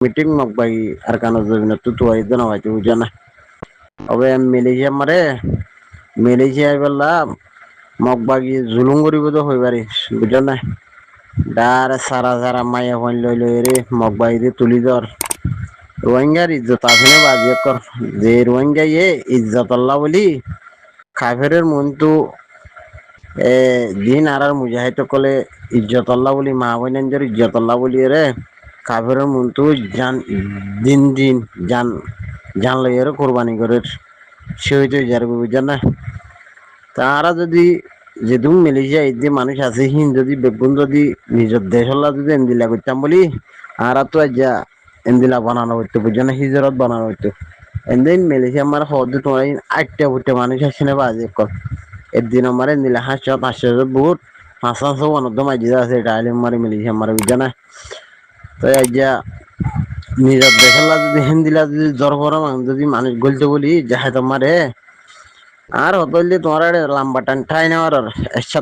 meeting magbagi arkana zobina tutu aidana wati ujana abe Malaysia bella মগবাগি জুলুম কৰিব তো হৈ পাৰি বুজা নাই ডাৰ চাৰা চাৰা মায়ে লৈ রে মগবাগি তুলি ধর রোহিঙ্গার ইজ্জত আছে না বাজি কর যে রোহিঙ্গা ইজ্জত আল্লাহ বলি কাফেরের মনটো দিন আর মুজাহিদ কলে ইজ্জত আল্লাহ বলি মা বোনের ইজ্জত আল্লাহ বলি রে কাফেরের মনটো দিন জান জান লইয়ের কোরবানি করে সে হইতে যার বুঝা না তারা যদি যেদুম মালয়েশিয়া এই যে মানুষ আছে হিন যদি বেগুন যদি নিজের দেশ যদি এন্দিলা করতাম বলি আর তো যা এন্দিলা বানানো হইতো বুঝছো না হিজরত বানানো হইতো এন্দিন মালয়েশিয়া আমার হদ তোমার আটটা ফুটে মানুষ আছে না বাজে কর একদিন আমার এন্দিলা 500 বহুত 500 অনদ্য মাঝে আছে টাইলে মারি মালয়েশিয়া আমার বুঝছো না তো যা নিজের দেশের যদি হিন্দিলা যদি জ্বর বড় যদি মানুষ গলতে বলি যাহে তোমারে আর হতলে তোমার লম্বা টান ঠাই নেওয়ার 1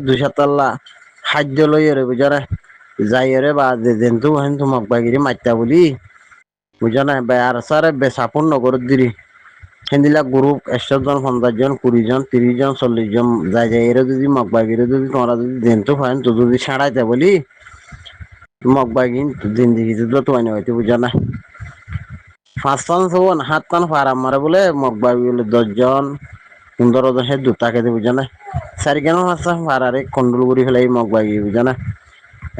2 খাদ্য লই রে বুঝারে যাই রে বা যেন্তু হেন তোমাক বাগিরি মাত্তা বলি বুঝা নাই বে আর সারে বে সাপন নগর দিরি হেন্দিলা গ্রুপ 100 জন 50 জন 20 জন 30 জন 40 জন যাই এরা যদি মগবাগিরে যদি তোমরা যদি যেন্তু ফাইন তো যদি ছাড়াইতে বলি মগবাগিন জিন্দিগি তো আইনে হইতে বুঝা না 5 জন 7 জন ফারাম মারে বলে মগবাগি বলে 10 জন 15 জন হে দুটাকে দিয়ে বুঝা না সারি কেন হাসা ফারারে কন্ট্রোল করি ফেলাই মগবাগি বুঝা না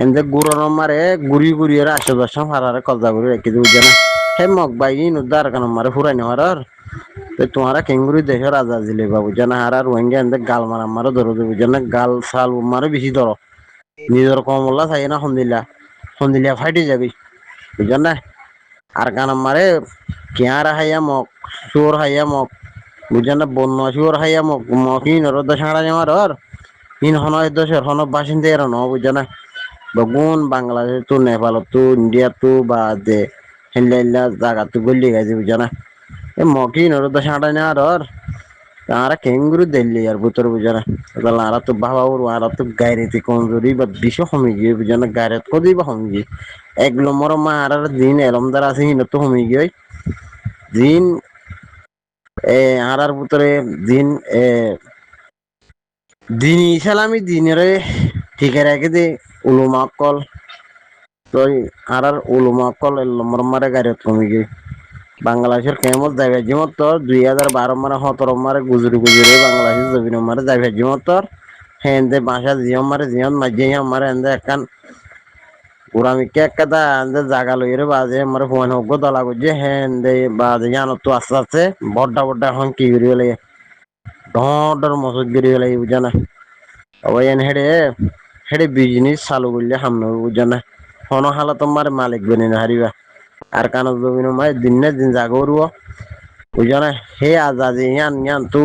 এনদে গুড়র মারে গুড়ি এর আশেপাশে ফারারে কবজা করে রেখে দিয়ে বুঝা না হে মগবাগি নুদার কেন মারে ফুরাই নেওয়ার তো তোমারা কেঙ্গুরি দেশের রাজা দিলে বা বুঝা না আর রোহিঙ্গা এনদে গাল মারা মারো ধরো বুঝা না গাল সাল মারে বেশি ধরো নিজের কমলা চাই না সন্দিলা ফাইটে যাবি বুঝা না আর কান মারে কেয়ারা হাইয়া মগ চোর হাইয়া মগ বুঝা না বন্য চোর হাইয়া মগ মকিন রদ ছাড়া যাওয়ার ইন হন দেশের হন বাসিন্দা এর ন বুঝা না বগুন বাংলাদেশ তো নেপাল তো ইন্ডিয়া তো বা দে হেল্লা জায়গা তো গলি গেছে বুঝা না এ মকিন রদ ছাড়া যাওয়ার তারা কেঙ্গুরু দিল্লি আর ভিতর বুঝা না তাহলে আর তো বাবা আর তো গাইরেতে কমজোরি বা বিশ্ব কমে গিয়ে বুঝা না গাইরেত কদি বা কমে গিয়ে 1 নম্বর মা আর দিন এলমদার আছে হিন তো কমে গিয়ে দিন আর ভিতরে দিন দিন ইসলামী দিনের ঠিকে রেখে দে উলুমা কল তো আর উলুমা কল 1 নম্বর মারে গাইরেত কমে গিয়ে বাংলাদেশের কেমন যাইবে জিমত তোর 2012 মারে 17 মারে গুজরি বাংলাদেশের জমিন মারে যাইবে জিমত তোর হ্যাঁ এনদে বাসা জিয়ম মারে জিয়ম মাঝে মারে এনদে একান পুরামিকে একটা এনদে জাগা লইরে বাজে মারে ফোন হোক দলা গুজে হ্যাঁ এনদে বাজে জানো তো আস্তে আস্তে বড় এখন কি করি লাগে ডর মসজিদ গিরি লাগে বুঝা না আবার এন হেডে বিজনেস চালু করলে সামনে বুঝা না হন হালা তোমার মালিক বনে না হারিবা আর কানো জমিন মাই দিন না দিন জাগরু বুঝা না হে আজাদি ইয়ান তু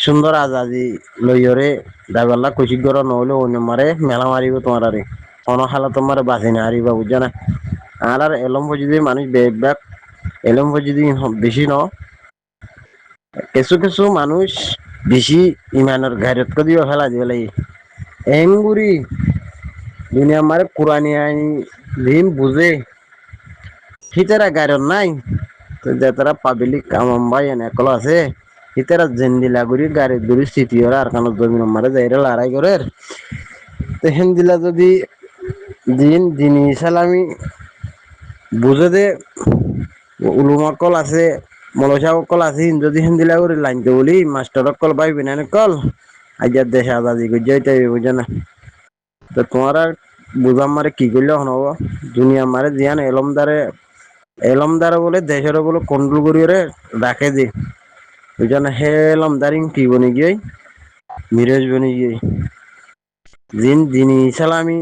সুন্দর আজাদি লইরে দাইবাল্লা কুশি গর নহলে অন্য মারে মেলা মারিব তোমার আরে হন হালা তোমার বাঁচি না হারিবা বুঝা না আর এলম যদি মানুষ বেগ এলম যদি বেশি ন কিছু মানুষ বেশি ইমানের ঘাইরত করে দিও ফেলা দিব লাগে এমগুড়ি দুনিয়া মারে কোরআনি আইন লিম বুঝে হিতারা গায়রন নাই তো যে তারা পাবলিক কামাম্বাই এনে কল আছে হিতারা জেন্দিলা গুড়ি গাড়ি দুরি স্থিতি ওরা আর কানো জমিন মারে যাইরা লড়াই করে তো হেন্দিলা যদি দিন ইসলামী বুঝে দে উলুমা কল আছে মলসা কল আছে যদি হিন্দিলা করে লাইনতে বলি মাস্টার কল ভাই বিনানি কল আজ দেশে আজাদি গুজাইতে বুঝে না তো তোমার বুঝাম মারে কি করলে হনব দুনিয়া মারে জিয়ান এলমদারে বলে দেশের বলে কন্ট্রোল করিয়ে রাখে দি বুঝে না হে এলমদারিং কি বনি গিয়ে মিরাজ বনি গিয়ে দিন ইসলামী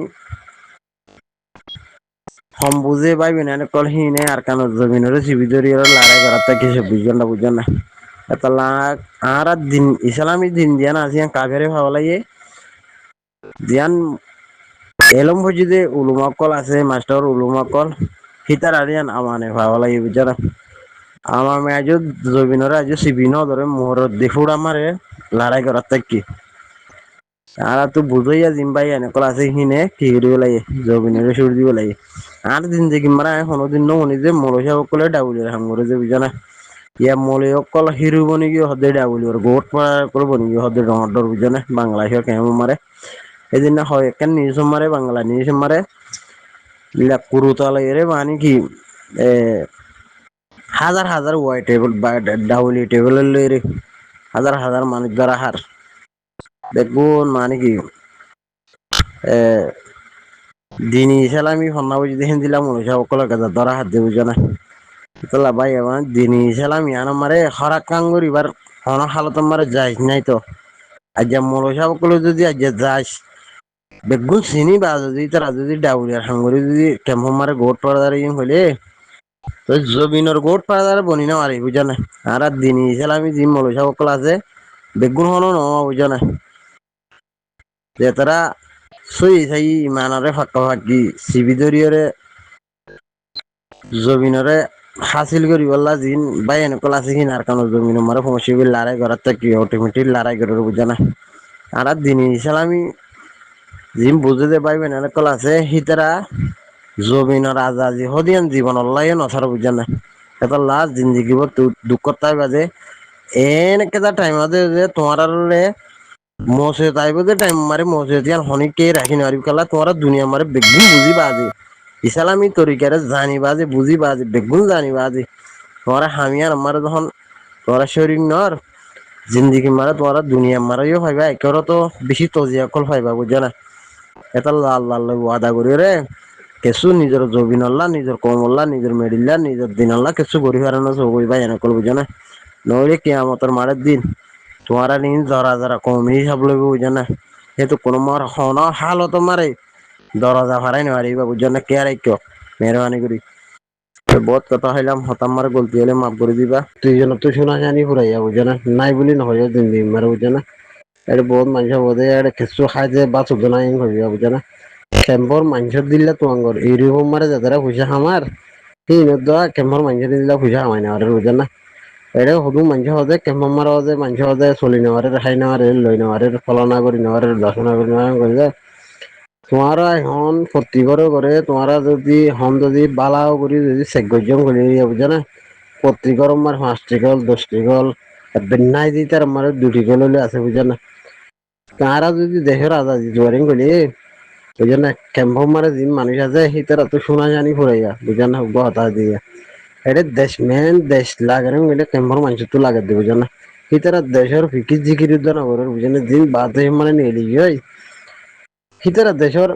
হম বুঝে পাইবে না কল হিনে আর কানো জমিনের সিবিদরি লড়াই করার কিছু বুঝবেন না এত লাখ আর দিন ইসলামী দিন দিয়ান আসিয়ান কাফেরে ভালো লাগে দিয়ান এলম ভজিদে উলুমা কল আছে মাস্টার উলুমা কল হিতার আরিয়ান আমানে ভালো লাগে বুঝারা আমার মেয়াজ জমিনের আজ সিবিন ধরে মোহর দেখুর আমারে লড়াই করার কি আর তো বুঝাইয়া জিম্বাই এনে কল আছে হিনে কি করিব লাগে জমিনের সুর দিব লাগে আর জিন্দেগি মারা কোনোদিন নমনি যে মলসা সকলে ডাউলিয়ার হাম করে যে বুঝা না ইয়া মলে অকল হিরু বনি গিয়ে হদে ডাউলিয়ার গোট পড়া করে বনি গিয়ে হদে ডর বুঝা না বাংলাদেশের কেমন মারে এদিন হয় কেন নিউজ মারে বাংলা নিউজ মারে ইলা কুরুতালা এরে মানে কি এ হাজার হাজার ওয়াই টেবল বা ডাউলি টেবল রে হাজার হাজার মানুষ দ্বারা হার দেখুন মানে কি এ দিনী ইসলামী হন্না বুঝি দেখেন দিলাম মনুষ্য সকল কাজে ধরা হাত দিয়ে বুঝে না তোলা ভাই আমার দিনী ইসলামী আন আমারে খরাক কাঙ্গুর এবার হন হালত আমারে যাইস নাই তো আজ মনুষ্য সকল যদি আজ যাইস বেগুন চিনি বা যদি তারা যদি ডাউলিয়ার হাঙ্গুরি যদি কেমন মারে গোট পড়াদার হইলে তো জমিনের গোট পড়াদার বনি না মারি বুঝা না আর দিনী ইসলামী যে মনুষ্য সকল আছে বেগুন হনো ন বুঝা না যে তারা সই সাই ইমানরে ফাঁকা ফাঁকি সিবি দরিয়রে জমিনরে হাসিল করি বললা জিন বাই এনেকল আছে কি আর কানো জমিন মারে সমস্যা লড়াই করার কি অটোমেটিক লড়াই করার বুঝা না আর দিন ইসলামী জিম বুঝে যে পাইবেন এনেকল আছে হিতারা জমিনের আজাদি হদিয়ান জীবন অল্লাহ নথার বুঝা না এটা লাস্ট জিন্দিগি দুঃখর তাই বাজে এনেকে যা টাইম আছে যে তোমার মসে তাইব যে টাইম মারে মসে দিয়ান হনিকে রাখি নারি কালা তোরা দুনিয়া মারে বেগুন বুঝি বাজে ইসলামী তরিকারে জানি বাজে বুঝি বাজে বেগুন জানি বাজে তোরা হামিয়ার আমার যখন তোরা শরীর নর জিন্দিগি মারে তোরা দুনিয়া মারাইও পাইবা একেবারে তো বেশি তজিয়া কল পাইবা বুঝা না এটা লাল লাল ওয়াদা করি রে কিছু নিজের জবিন আল্লাহ নিজের কম আল্লাহ নিজের মেডিল্লা নিজের দিন আল্লাহ কিছু করি হারানো সবই ভাই এনে কল বুঝা না নইলে কেয়ামতের মারের দিন তোমারা নিন জরা জরা কম হিসাব লইব বুঝা না যেহেতু কোনো মার হন হালত মারে দরজা ফারাই নেওয়ারিবা বুঝা না কে আর মেহরবানি করি বহুত কথা হইলাম হতাম মারে গলতি হলে মাফ করে দিবা তুই যেন তুই শোনা জানি ফুরাইয়া বুঝা না নাই বলি নহয় দিন দিন মারে বুঝা না এটা বহুত মানুষ বোধে এটা কিছু খাই যে বা চোদ্দ নাই হইবা বুঝা না কেম্পর মানুষ দিলে তোমার এইরকম মারে যাদের পয়সা খামার সেই নদা কেম্পর মানুষ দিলে পয়সা খামাই নেওয়ার বুঝা না এটা সদু মানুষ হদে কেম্পর মারা হদে মানুষ হদে চলি নেওয়ারে খাই নেওয়ারে লই নেওয়ারে ফলনা কৰি নেওয়ারে দর্শনা কৰি নেওয়ারে করে যায় তোমারা এখন প্রতি করে তোমারা যদি হন যদি বালাও করি যদি সেগজ্জম করে বুঝা না প্রতি গরম মার 5টি গল 10টি গল বেনাই দি তার আমার 2টি গল হলে আছে বুঝা না তারা যদি দেশের আজাদি জোয়ারিং করি বুঝা না ক্যাম্প মারে যে মানুষ আছে সেই তারা তো শোনা জানি ফুরাইয়া বুঝা না কথা দিয়া এটা দেশ মেন দেশ লাগানো গেলে ক্যাম্পর মানুষ তো লাগাই দেবে বুঝা না সেই তারা দেশের ফিকির জিকির উদ্যান করে বুঝা না দিন বাদ মানে নিয়ে হয় হিতারা দেশের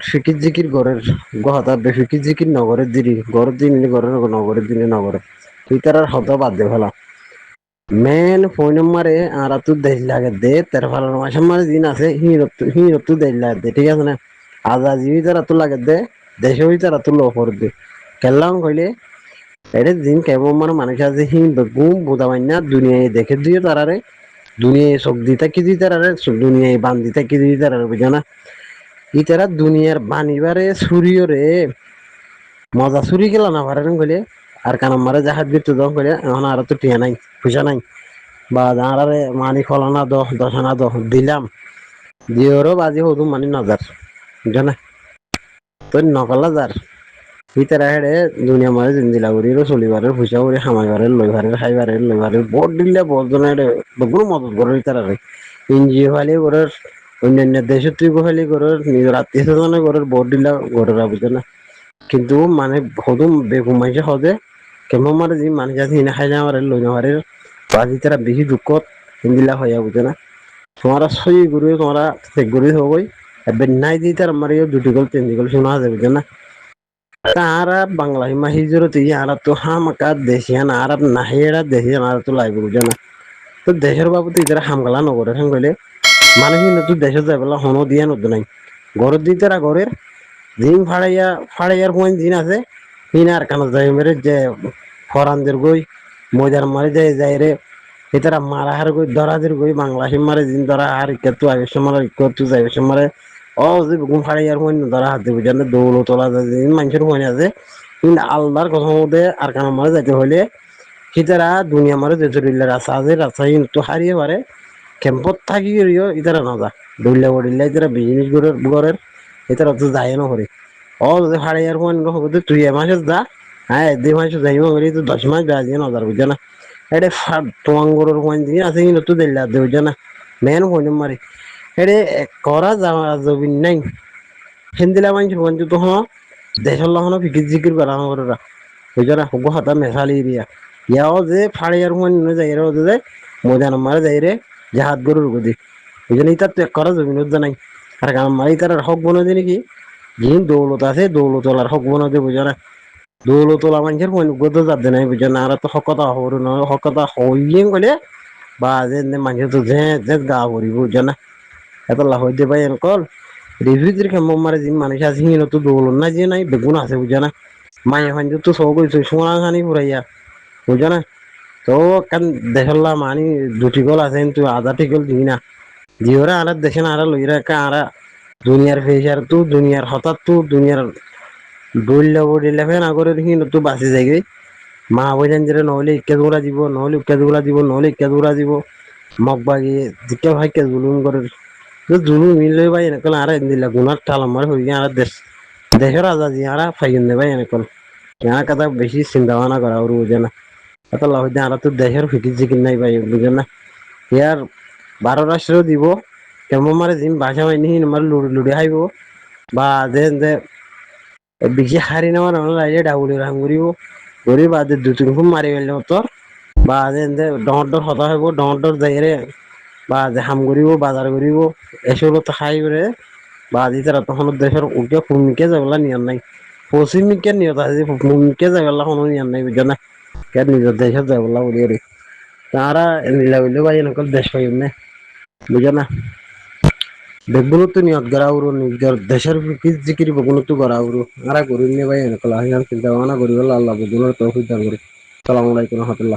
ফিকির জিকির গড়ের গহতা বেফিকির জিকির নগরের দিদি গড়ের দিন গড়ের নগরের দিনে নগরে হিতারার হত বাদ দে ফেলা মেন ফোন নম্বরে আর তো দেশ লাগে দে তের ফেলার মাসে মারে দিন আছে হিরত দেশ লাগে দে ঠিক আছে না আজাজি তারা তো লাগে দে দেশে হই তারা তো লো করে দে কেলাম কইলে এটা দিন কেমন মানে মানুষ আছে হিন বেগুম বোঝা পাই না দুনিয়ায় দেখে দিয়ে তারারে দুনিয়ায় চোখ দি থাকি দি তারারে দুনিয়ায় বান্ধি থাকি দি তারারে বুঝা না ইতারা দুনিয়ার বানিবারে ছুরিও রে মজা ছুরি গেল না পারেন কইলে আর কান মারে জাহাজ বিরত দম কইলে এখন আর তো টিয়া নাই পয়সা নাই বা যাহারে মানি ফলানা 10 আনা দিলাম দিওরও বাজি হদু মানি নজার বুঝা না তো নকলা যার ইতারা হেড়ে দুনিয়া মারে জিন্দিলা করি চলিবারের পয়সা করে খামাইবারের লইবারের ভোট দিলে ভোট জনের কোনো মদত করে ইতারা এনজিও ফালি করে অন্যান্য দেশের তুই গোহালি ঘরের নিজের আত্মীয় স্বজনের ঘরের ভোট দিলা ঘরের বুঝে না কিন্তু মানে সদু বেগুন মাইসে সদে কেমন মারে যে মানুষ আছে হিনা খাই যাওয়ার লই নেওয়ার আজি তারা বেশি দুঃখত হিন্দিলা হইয়া বুঝে না তোমারা সই গুরু তোমরা চেক গুরু হবই এবার নাই দিয়ে তার আমার 2টি গল 3টি গল শোনা আছে বুঝে না তারা বাংলা মাহি জোরতে আর তো হামাকা দেশিয়ান আর নাহিয়েরা দেশিয়ান আর তো লাগবে বুঝে না তো দেশের বাবদ ইতারা হামগালা নগরে হাঙ্গলে মানুষ কিন্তু দেশে যাই পেলা হনো দিয়া নদ নাই ঘরের দিই তারা ঘরের জিন ফাড়াইয়ার পয়েন্ট জিন আছে হিন আর কানা যাই মেরে যে ফরানদের গই মজার মারে যাই রে এতারা মারা হার গই দরাদের গই বাংলাদেশে মারে জিন ধরা আর ইকাতু আগে সময় ইকাতু যাই সময় ও যে গুম ফাড়াইয়ার পয়েন্ট ধরা হাতে বুঝান দৌলো তোলা জিন মানুষের পয়েন্ট আছে কিন্তু আল্লাহর কথা মধ্যে আর কানা মারে যাইতে হইলে সেতারা দুনিয়া মারে যে জরিল্লা রাস্তা আছে রাস্তা কিন্তু হারিয়ে পারে ক্যাম্পত থাকি ইতারা নাযা দৌড়লা বড়িল্লা ইতারা বিজনেস গড়ের ইতারা তো যায় না করে ও যদি হাড়ে আর ফোন হবে তুই এ মাসে যা, হ্যাঁ 2 মাস যাইব বলি তো 10 মাস বেড়াজি নজার বুঝছে না। এটা তোমার গরুর ফোন দিয়ে আছে কিন্তু তুই দিল্লা দে বুঝছে না, মেন ফোন মারি এটা করা যাওয়া যাবি নাই। হিন্দিলা মানুষ ফোন তো হ দেশের লহনো ফিকির জিকির করা হরা বুঝছে না, হবো হাতা মেশালি দিয়া ইয়াও যে ফাড়ে আর ফোন যাই রে যে মজা নাম্বার যাই রে জাহাজ গরুর গদি বুঝছে না, ইতার তো করা যাবি না নাই। আর গান মারি তার হক বনে যে নাকি যিনি দৌলত আছে দৌলতলার হক বনে যে বুঝে না, দৌলতলা মানুষের ফোন গদ যাবে নাই বুঝছে না। আর তো হকতা হর না হকতা হইলে গলে বা যে মানুষ তো যে যে গা করিব বুঝছে না, এত লাভ হইতে পাই এনকল রিভিউজের খেম মারে যে মানুষ আছে হিনো তো দৌলত না যে নাই বেগুন আছে বুঝছে না। মাই এখন তো সব কিছু সোনা খানি পুরাইয়া বুঝছো না। তো কান দেশলা মানি দুটি গল আছে কিন্তু আধা টিকল দিই না জিওরা আর দেশে না আর লইরা কা আর দুনিয়ার ফেসার তো দুনিয়ার হঠাৎ তো দুনিয়ার বইলা বইলা ফেন আগরে দেখি তো বাঁচি যাই মা বইলেন যে নহলে ইক্কা দৌড়া দিব নহলে উক্কা দৌড়া দিব নহলে ইক্কা দৌড়া দিব মগ বাগিয়ে জিকে ভাই কে জুলুম করে জুলুম মিললে ভাই এনেকল আর দিলা গুনার ঠাল আমার হয়ে আর দেশ দেশের আজাদি আর ফাইন দে ভাই এনেকল यहाँ কথা বেশি চিন্তা ভাবনা করা ওর বুঝে না। এত লাভ হইতে আর তো দেশের ফিকির জিকির নাই ভাই বুঝে না। ইয়ার 12 রাষ্ট্র দিব কেমন মারে জিম ভাষা মাইনি মার লুড়ি লুড়ি খাইব বা যে বেশি হারি নেওয়ার লাগে ডাউলি রাম করিব করি বা দু তিন খুব মারি ফেললে তোর বা যে ডর ডর হতা হইব ডর ডর যাইরে বা যে হাম করিব বাজার করিব এসব তো খাই করে বা আজি তারা তখন দেশের উল্টে ভূমিকে যাবেলা নিয়ম নাই পশ্চিমিকে নিয়ত আছে ভূমিকে যাবেলা কোনো নিয়ম নাই বুঝে না। কে নিজের দেশের যাবেলা বলি রে তারা নিলা বললে ভাই এনেকল দেশ পাইব না বুঝে না। দেখবো তো নিয়ত গড়া উড়ো নিজের দেশের ফিকির জিকির বগুলো তো গড়া উড়ো আর করি নে ভাই এনেকল চিন্তা ভাবনা করি আল্লাহ বুঝলো তৌফিক দান করি। সালামু আলাইকুম রহমতুল্লাহ।